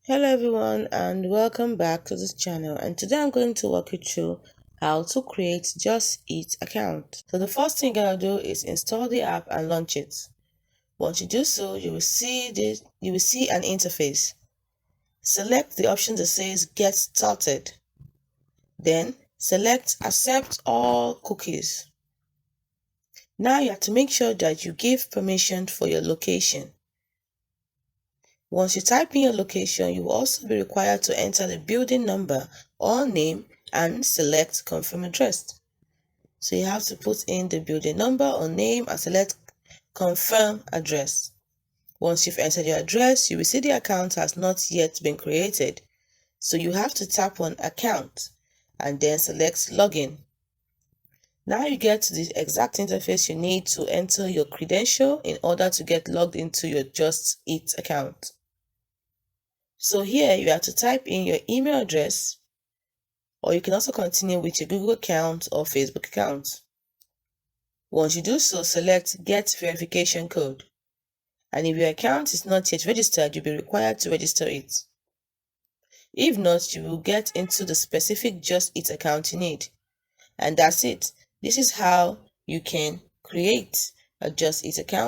Hello everyone and welcome back to this channel, and today I'm going to walk you through how to create Just Eat account. So the first thing you're gonna do is install the app and launch it. Once you do so, you will see an interface. Select the option that says Get Started. Then select Accept All Cookies. Now you have to make sure that you give permission for your location. Once you type in your location, you will also be required to enter the building number or name and select Confirm Address. So you have to put in the building number or name and select Confirm Address. Once you've entered your address, you will see the account has not yet been created. So you have to tap on Account and then select Login. Now you get to the exact interface you need to enter your credential in order to get logged into your Just Eat account. So here you have to type in your email address, or you can also continue with your Google account or Facebook account. Once you do so, select Get Verification Code. And if your account is not yet registered, you'll be required to register it. If not, you will get into the specific Just Eat account you need. And that's it. This is how you can create a Just Eat account.